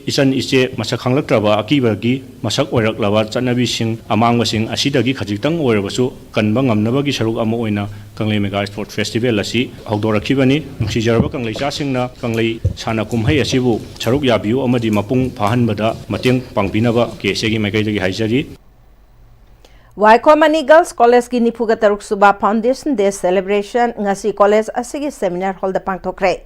Isan Ise Masakhanglaktraba Akibagi Masak Oirak Lava Chanabi Sing Amang Sing Asidagi Khajitang Oirabasu Kanbang Amnabagi Sharuk Amoina Kanglai Mega Sport Festival Asi Hogdorakibani Sijaraba Kanglai Chasingna Kanglai Sana Kumhai Asibu Sharuk Yabiu Amadi Mapung Pahanbada Mateng Pangpinaba Kesegi Maikaidagi Haijari Waikomani Girls College ki Nipuga Taruk Suba Foundation Day Celebration Ngasi College Asigi Seminar Hall the Pangtokre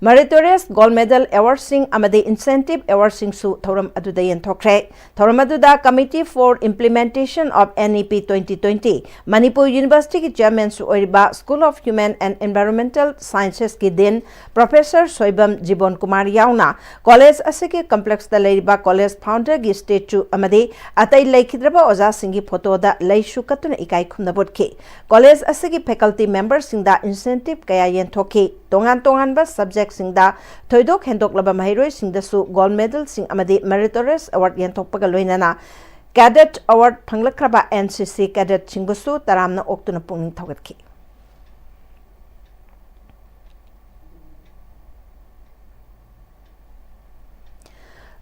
Meritorious Gold Medal Award Sing Amadi Incentive Award Sing Su Thoram Adudayan Tokre Thoram Aduda Committee for Implementation of NEP 2020 Manipur University ki Chairman Su Oiriba School of Human and Environmental Sciences ki Din Professor Soibam Jibon Kumar Yauna College Asigi Complex da Leiriba College Founder ki Statue Amadi Atai Laikhidraba Oza Singi Photo da Laishu Katuna Ikai Khumnabotki College Asigi Faculty Members Sing da Incentive Kaya Yen Toki Tongan ba subject Singda Toidok Hendok Laba Mahiroi Singdasu Gold Medal Sing Amadi Meritorious Award Yentokpaga Loinana Cadet Award Panglakraba NCC Cadet Chingusu Taramna Oktuna Punging Thogatki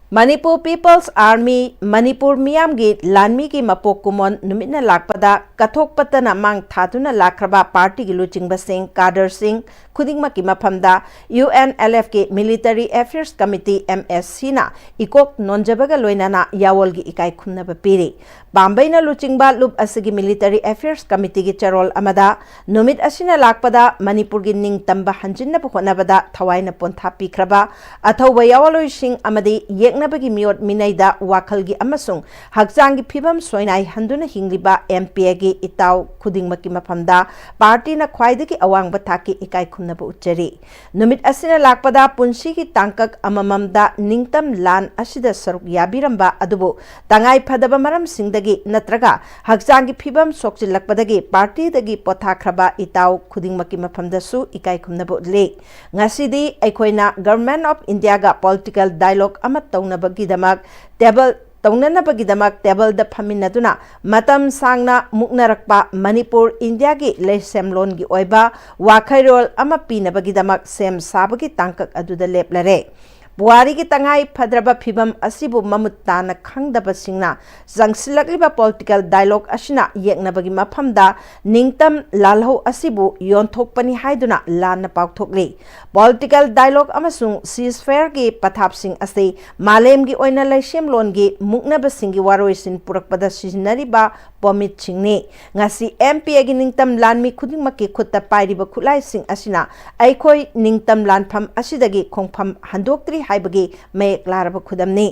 Manipur People's Army Manipur Miyamgi Lanmi ki Mapok Kumon Numina Lakpada Kathok Patana Mang Tatuna Lakraba Party Giluching Basing Kader Singh Kudingma ki Mapamda UNLF ki Military Affairs Committee MSC na Ikok Nonjabaga Loinana Yawolgi Ikai Kumna Bapiri Bambay na Luchingba Lub Asigi Military Affairs Committee ki Charol Amada Numit Asina Lakpada Manipur gi Ning Tamba Hanjin na Pukonabada Thawai na Pontha Pikraba Athaw Yawaloy Singh Amadi Yek yeknabagi miot minaida wakhalgi amasung hakjangi phibam soinai handuna hingliba MPA gi itaw khudingmaki maphamda party na khwaidagi awangba thaki ikai khumnaba uchari numit asina lakpada punsi gi tangkak amamamda ningtam lan asida saruk yabiramba adubu tangai phadaba maram singdagi natraga hakjangi phibam sokchilakpadagi party dagi pothakraba itaw khudingmaki maphamda su ikai khumnaba le ngasidi aikoina government of India ga political dialogue ama taunabagi table taunanabagidamak table da phaminaduna matam sangna muknarakpa Manipur India gi lesemlon gi oiba wakhairol ama pinabagidamak sem sabagi tangkak aduda leplare Buari ki tangai padraba phibam asibu mamutana khangdaba singna jangsilakliba political dialogue asina yeknabagi maphamda ningtam lalho asibu yonthokpani haiduna lana pauthokli political dialogue amasung ceasefire gi pathap sing ase malem gi oina laisem lon gi muknaba singi waroisin purakpada sizinariba pomit chingni ngasi MPA gi ningtam lanmi khudingmaki khutta pairiba khulai sing asina aikhoi ningtam lanpham asidagi khongpham handoktri haibagi mayek laraba khudamni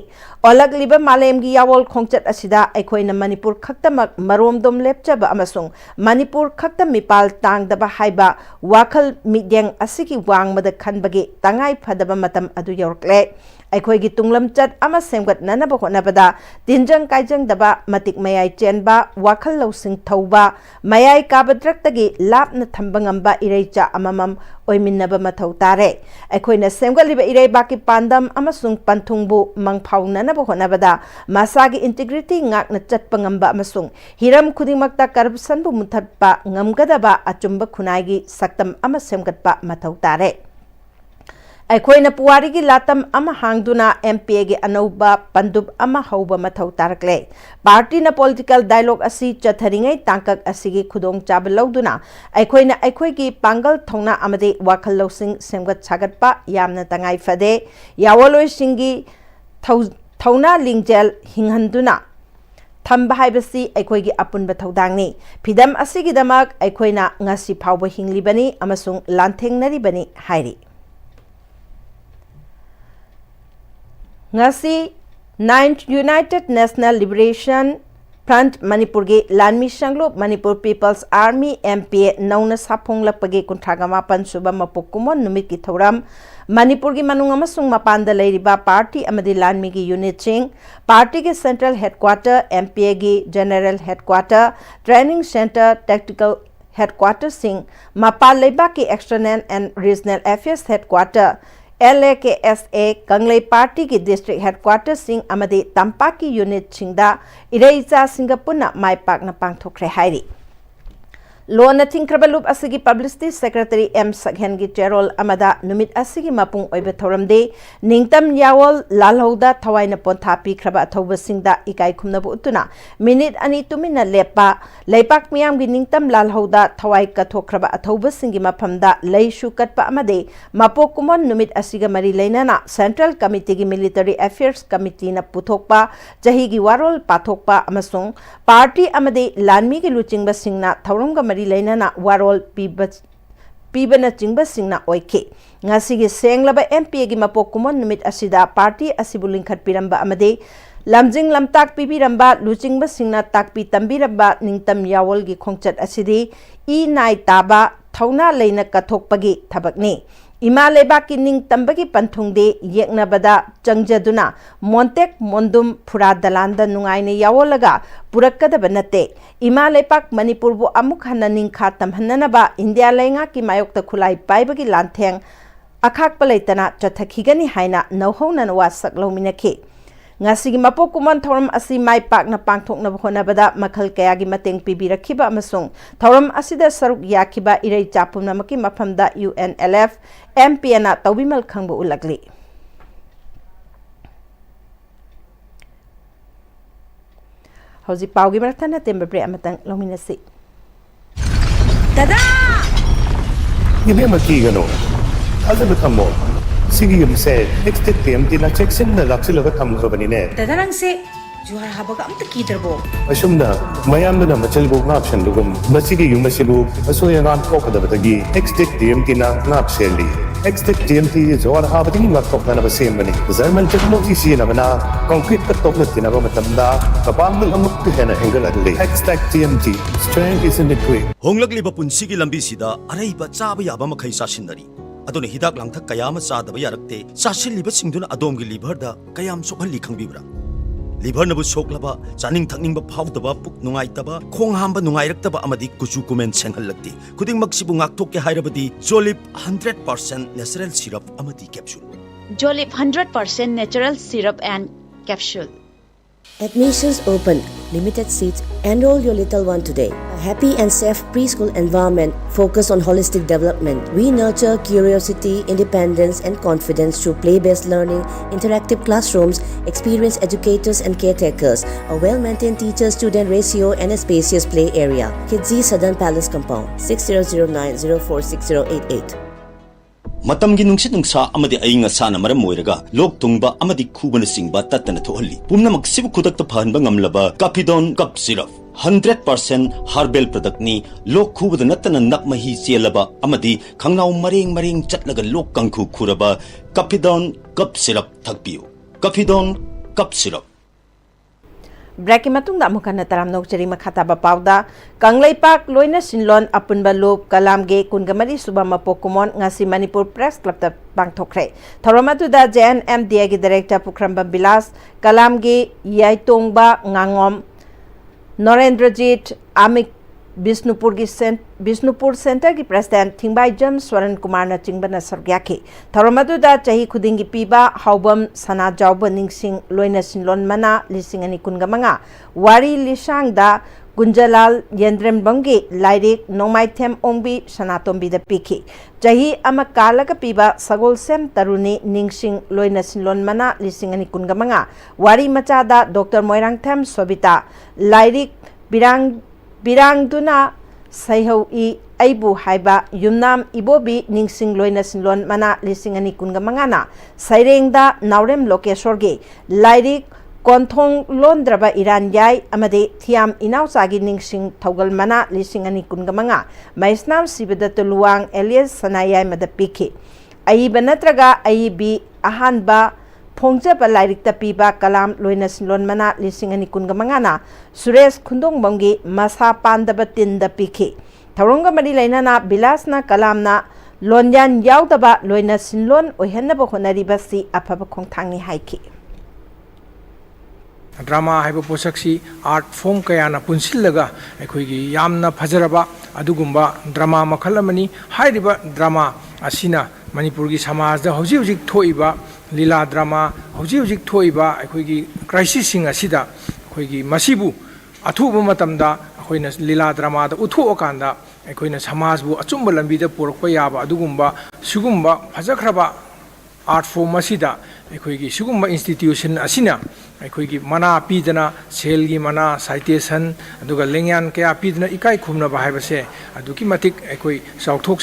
olag liba malem gi yawol khongchat asida aikoina Manipur khaktamak maromdom lepchaba amasung Manipur khaktam mipal tangdaba haiba wakhal midyang asiki wangmada khanbagi tangai phadaba matam adu yorkle aikoigi tunglam chat ama semgat nanaba honabada tinjang kaijang daba matik mayai chenba wakhal losing thauba mayai kabadraktagi lapna thambangamba ireicha amamam oiminaba mathau tare aikoina semgaliba irei baki pandam amasung panthungbu mangphaunanaba honabada masagi integrity ngakna chatpangamba amasung hiram khudingmakta corruption bu muthatpa ngamgadaba achumba khunaigi saktam ama semgatpa mathau tare aikoina puwari gi latam ama hangduna MPA gi anauba pandub ama hauba mathau tarakle party na political dialogue asi chatharingai tangkak asigi khudong chaba lauduna aikoina aikoi gi pangal thongna amade wakhal losing semgat chagatpa yamna tangai fade yawoloi singi thona lingjel hinghanduna thamba haibasi aikoigi apunba thodangni phidam asigidamak aikoina ngasi phawba hinglibani amasung lanthengnaribani hairi ngasi 9th United National Liberation Front Manipur gi Lanmi Sanglup Manipur People's Army MPA nauna saphonglapagi kunthagama pansuba mapokumon numit ki thoram Manipur gi manung amasung mapanda leiriba party amadi Lanmi gi unit sing party gi central headquarter MPA gi general headquarter training center tactical headquarter sing mapal leiba ki external and regional affairs headquarter LAKSA Kanglei Party ki district headquarters sing amadi Tampaki unit singda ireicha Singapuna mai pakna pangthokre hairi Lona Tinkrabalup asigi publicity secretary M Sakhen gi Cherol amada numit asigi mapung oibe thoramde ningtam yawol lalhouda thawaina ponthapi khraba thoba singda ikai khumnabu utuna minute ani tumina lepa leipak miyam gi ningtam lalhouda thawai kathokraba athoba singi maphamda leishu katpa amade mapokumon numit asiga mari leinana central committee gi military affairs committee na puthokpa jahi gi warol pathokpa amasung party amade lanmi gi luchingba singna thawromga lainana warol pibana chingba singna oike ngasigi senglaba MPA gi mapokumon numit asida party asibulin khat piramba amade lamjing lamtak pibiramba luchingba singna takpi tambiramba ningtam yawol gi khongchat asidi I nai taba thauna leina kathokpagi thabakni Ima lebaki ning tambagi panthungde yeknabada changjaduna montek mondum phura dalanda nungaine yawolaga purakadaba nate Ima lepak Manipur bu amuk hana ning kha tamhananaba India lenga ki mayokta khulai paibagi lantheng akhak palaitana chathakigani haina nauhona wa saklauminakhe ngasigi mapokuman thoram asi mai pakna pangthokna honabada makhal kayagi mateng pibirakhiba amasung thoram asida saruk yakhiba irei chapumna maki maphamda UNLF MPA na tawbimal khangbu ulagli hauji paugi marathana tembre amatang lominasi dada yeme makigano azab thammo Sigi yumse next time tina check-in na laksila thamkhrabani ne dadarang se juhar habaga amta kidrabo asumna mayamna machalbu ngapshan lugum masigi yumasibu asoya ngan kokadabagi next time tina ngapseli Extec TMT Zoar Habati Makokana Basemani, Zerman technology in Amana, concrete Katokna Tinabamatanda, Kabam Amuk Hena Engaladli. Extec TMT, strength is in the quick. Honglagli Bapunsigi Lambisida, Areba Chabi Abamakai Sashinari. Adoni Hidak Langta Kayama Sada Bayarakte, Sashi Libasingduna Adomgi Liberda, Kayam Sokali Kambibra. Liver nabu soklaba, Saning Tangning Powdaba, Puk Nungaitaba, Kong Hamba Nungairectaba Amadi Kuchu Kumen Sengalati, Kuding Maxibungak Toke Hirabadi, Jolip 100% natural syrup Amadi capsule. Jolip 100% natural syrup and capsule. Admissions open. Limited seats. Enroll your little one today. A happy and safe preschool environment focused on holistic development. We nurture curiosity, independence, and confidence through play-based learning, interactive classrooms, experienced educators and caretakers, a well-maintained teacher-student ratio, and a spacious play area. Kidzi Southern Palace Compound, 6009046088. Matamgi nungsit nungsa amadi ainga sana maram moiraga lok tungba amadi khubana singba tatana thohalli pumna maksibu kudakta phanba ngamlaba Capidon cup syrup 100% herbal product ni lok khubada natana nakmahi chelaba amadi khangnaw maring chatlaga lok kangkhu khuraba Capidon cup syrup thakpiu Capidon cup syrup. Breaking Matung da Mukana Taram Nokcheri Makataba Pauda, Kanglai Park, Loina Sinlon, Apunba Loop, Kalamge, Kungamari Subama Pokumon, Ngasi Manipur Press Club the Bang Tokre. Taramatu da JNM Diagi Director Pukramba Bilas, Kalamge, Yaitongba, Ngangom, Norendrajit, Amik, Bisnupur Center ki President Thingbai Jam Swaran Kumar na Chingbana Sargyaki. Taramadu da Chahi Kudingi Piba, Haubam, Sana Jauba Ningsing, Loina Sinlon Mana, Lising and Kungamanga, Wari Lishang da, Gunjalal, Yendrem Bangi, Lairik, Nomai Tem Ombi, Sanatombi the Piki. Chahi Amakala Piba, Sagol Sem Taruni, Ningsing, Loina Sinlon Mana, Lising and Kungamanga, Wari Machada, Dr. Moirang Tem Sobita, Lairik, Birang Duna Saihau I Aibu Haiba Yumnam Ibobi Ningsing Loina Sinlon Mana Lising ani Kungamangana Sairengda Naurem Lokesorge Lairik Konthong Londraba Iran Yai Amade Thiam Inausagi Ningsing Togal Mana Lising ani Kungamanga Maisnam Sibida Tuluang Elias Sanayai Madapiki Aiba Natraga Aibi Ahanba Pongja Balairik Tapiba Kalam Loina Sinlon Mana Lising and Kungamangana Suresh Kundong Bongi Masa Pandabatin the Piki Taronga Marilaina Bilasna Kalamna Lonyan Yaudaba Loina Sinlon Ohenaba Honaribasi Apaba Kongtangi Haiki Drama haiba posaksi art form kayana punsillaga ekhoi yamna phajaraba adugumba drama makhalamani hairiba drama asina Manipur gi samaj da hoji thoiba lila drama hoji thoiba ekhoi gi crisis sing asida ekhoi gi masibu athuba matamda ekhoina lila drama da uthu okanda ekhoina samaj bu achumba lambi da porokpa yaba adugumba sugumba phajakraba art form asida ekhoi gi sugumba institution asina ekhoi mana pidana sel gi mana citation aduga lengyan kya pidana ikai khumna ba haibase aduki matik ekhoi sauthok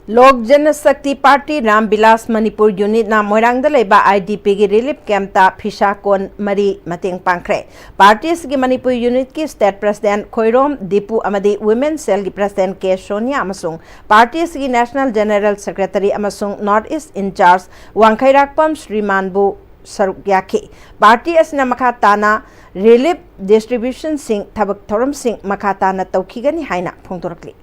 Lok Jana Shakti Party Ram Bilas Manipur Unit na Moirangda leba IDP ki relief camp ta Phisha Kon Mari Mateng Pangkre. Parties ki Manipur Unit ki State President Khoirom Dipu Amadi Women Cell ki President K Sonia Amasung Parties ki National General Secretary Amasung North East In Charge Wangkhairakpam Srimanbu Sarukyaki. Party asina makatana relief distribution sing thabak thoram sing makatana tawkhigani haina phongdorakli.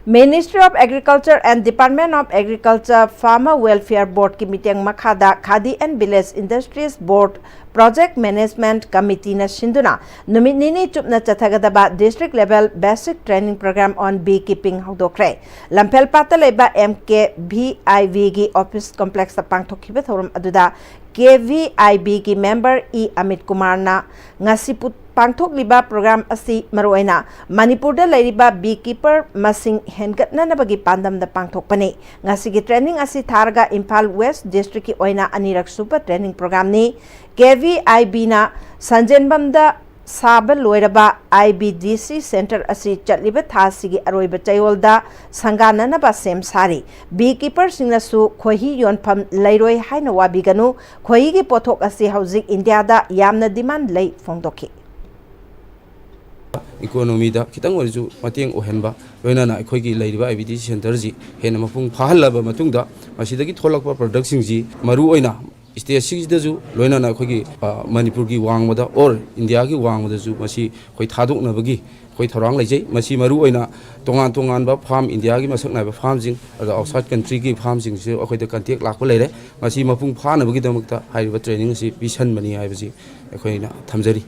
Ministry of Agriculture and Department of Agriculture Farmer Welfare Board ki meeting makhada Khadi and Village Industries Board Project Management Committee na sinduna numit nini chupna chathagadaba district level basic training program on beekeeping hawdokre Lampel pataleba MKVIV gi office complex ta pangthokhiba thorum aduda KVIB ki member E Amit Kumar na ngasiput Pangthok liba program asi maroina Manipur da lairiba beekeeper masing hengatna nabagi pandam da pangthok pane ngasigi training asi tharga Imphal West district ki oina anirak super training program ni KVIB na Sanjenbam da Saba loiraba IBDC center asi chatliba thasigi aroiba chayolda sangana na ba sem sari beekeeper singnasu khohi yonpham lairoi haina wabiganu khohi gi pothok asi hauzik India da yamna demand lei phongdokhi economy खितंग ओरिजु मतेंग ओहनबा लोइनाना अखोइगी लेरिबा IBD centre जी हेना मपुंग फाहल्लाबा मतुंगदा मसिदगी थोलकपा प्रोडक्ट सिंग जी मरु ओइना स्टेट सिगदजु लोइनाना अखोइगी मणिपुर की वांगमदा और इंडिया की वांगमदजु मसि खोइ थादोकनबगी खोइ थौरांग लेजै मसि मरु ओइना तोंगान तोंगानबा फार्म इंडिया की मसकनाबा फार्म जिंग आउटसाइड कंट्री की फार्म जिंग से अखोइदा कंटेक्ट लाखो लेरे मसि मपुंग फानबगी दमकता हाइरिबा ट्रेनिंग से पिसन बनी आइबजी अखोइना थमजरी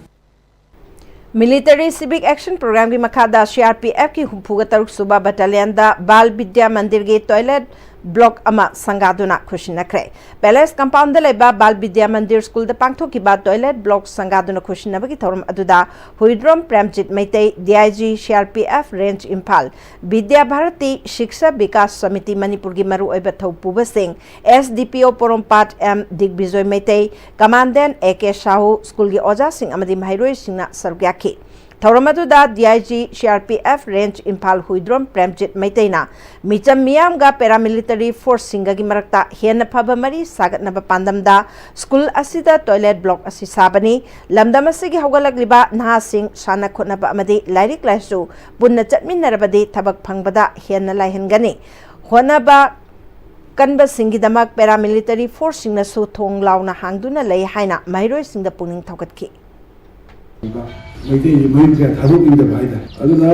मिलिटरी सिविक एक्शन प्रोग्राम की मखादा CRPF की हुफुगा तरुक सुबा बटालियन दा बाल विद्या मंदिर के टॉयलेट ब्लॉक अमा संगादुना खुशिनखरे पैलेस कंपाउंड लेबा बाल विद्या मंदिर स्कूल दा पांगथोकिबा टॉयलेट ब्लॉक संगादुना खुशिनबगी थौरम अदुदा Huidrom Premjit Meitei DIG CRPF range Imphal Vidya Bharati Shiksha Vikas Samiti Manipur की मरु ओइबा थौपुबा सिंह SDPO Porompat M Digvijay Meitei commandant AK Sahu school की ओजा सिंह अमदी महरोई सिंहना सरग्याखी थौरमदुदा DIG CRPF range Imphal Huidrom Premjit मैतैना मिचम मियामगा पैरामिलिटरी फोर्स सिंगगी मरक्ता हेन फब मरी सागतनब पांदमदा स्कूल असिदा टॉयलेट ब्लॉक असि साबनी लमदम असिगी हौगलगलिबा नहा सिंह साना खोनब अमदी लाइरिक लाइसु पुन्ना चटमिन्नरबदी थबक फंगबदा हेन लाइहनगनी होनबा कन्बा सिंगिदमक पैरामिलिटरी फोर्स सिंगनसु थोंग लाउना हांगदुना लई हाइना महरोई सिंगदा पुनिंग थौगतकी मैतै मयूं क्या थादोकिंदबा हाइदा अदुना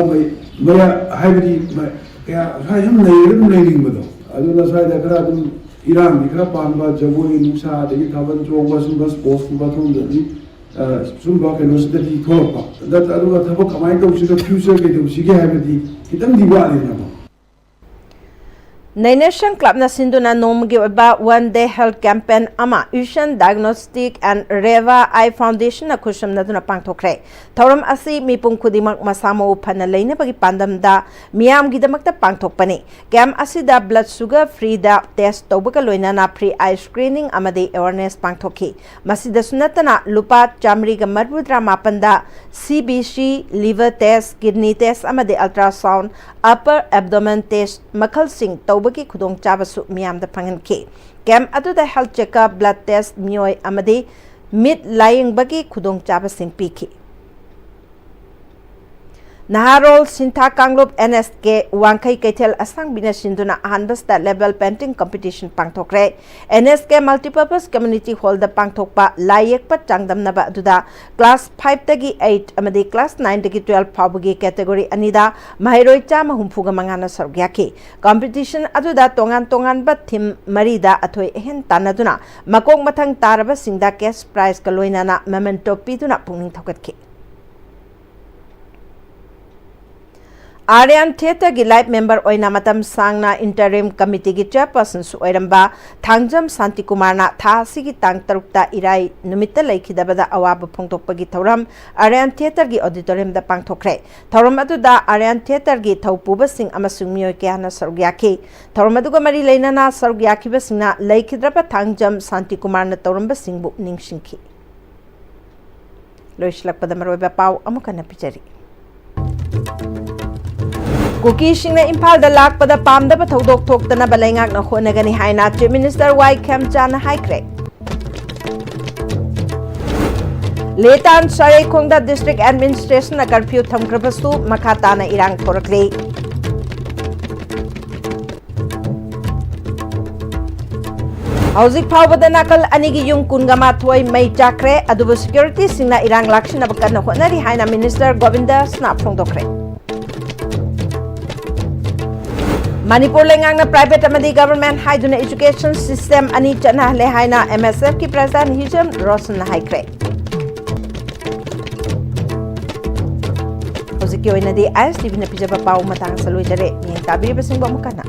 मया हाइबदी क्या सायम लेरिंगबदो अदुना साइदा खरा दुम इरान खरा पानबा जगोई नुसा अदगी थाबन चोंबा सुबा स्पोर्ट्स कुबा थोंदनी सुबा केनोसदगी थोलपा दत अदुगा थाबो कमाई तौसिदा फ्यूचर के तौसिगे हाइबदी खितंग दिवालेना नैनेशन क्लब सिंधुना नोमगी वन डे हेल्थ कैंपेन अमा यूशन diagnostic and Rewa eye foundation खुशम नदुना पांगथोखरे थौरम असि मिपुंग खुदिमक मसामो फन लेनबगी पांदमदा मियामगिदमक्ता पांगथोकपने कैंप असिदा ब्लड शुगर फ्री दा टेस्ट तौबगा लोइनाना फ्री आई स्क्रीनिंग अमदे अवेयरनेस पांगथोखी मसिदसु नतना लुपा चामरीगा मरबुद्रा मापनदा CBC liver test kidney test अमदे अल्ट्रासाउंड अपर एब्डोमेन टेस्ट मखल सिंह की खुदोंग चाबसु मियाम दा फंगनके कैंप अदुदा हेल्थ चेकअप ब्लड टेस्ट मियोय अमदे मिड लाइंग बगी खुदोंग चाबसिंग पीखी Naharol Sinta Kanglop NSK Wangkai Kaitel Asang Bina Sinduna Ahanbasta Level Painting Competition Pangtokre NSK Multipurpose Community Hall the Pangtokpa Layak Pat Changdam Naba Duda Class 5 Tagi 8 Amadi Class 9 Tagi 12 Pabugi Category Anida Mahiroi Chama Humfuga Mangana Sargyaki Competition Aduda Tongan Tongan Bat Tim Marida Atoi Hen Tanaduna Makong Matang Taraba Singda Cash Prize Kaloinana Memento Piduna Punging Tokatki Aryan Theatre की live member ओइना मतम सांगना interim committee की chairperson सुरंबा Thangjam Shanti कुमारना थासी की तांग तरुक्ता Irai नुमित्त लेखिदबदा अवाब फोंगतोकपगी थौरम Aryan theatre की auditorium दा पांगथोखरे थौरम अदुदा Aryan theatre की थौपुबसिंग अमसुंग मियोय क्याना सरुग्याखी थौरम अदुगा मरी लेनाना सरुग्याखिबसिंगना लेखिद्रबा थांगजम शांति कुमारना तौरमबसिंगबु निंगसिंखी लोइसलकपदा मरोयबा पाव अमुकना पिचरी कुकी सिंह इम्फाल लापद पामदब थौदोक थोक्तनब लेंगाकना होनगनी हाइना चीफ मिनिस्टर वाई खेमचाना हाइख्रे लेतान सरेखोंदा डिस्ट्रिक्ट एडमिनिस्ट्रेशन कर्फ्यू थमख्रबसु मखाताना इरांग थोरक्ले हौजिक फावबदा नाकल अनिगी युम कुनगमा थोय मई चाख्रे अदुबु सिक्योरिटी सिंगना इरांग लाक्सिनब कन्ना होनरी हाइना मिनिस्टर गोविंदा स्ना फोंदोखरे Manipur lengang na private amadi government haiduna education system ani chana le haina MSF ki president Hijam Rosen haikre Hoziki oina di ISTV na pijaba pau matang saloi jare ni tabiri basing ba mukana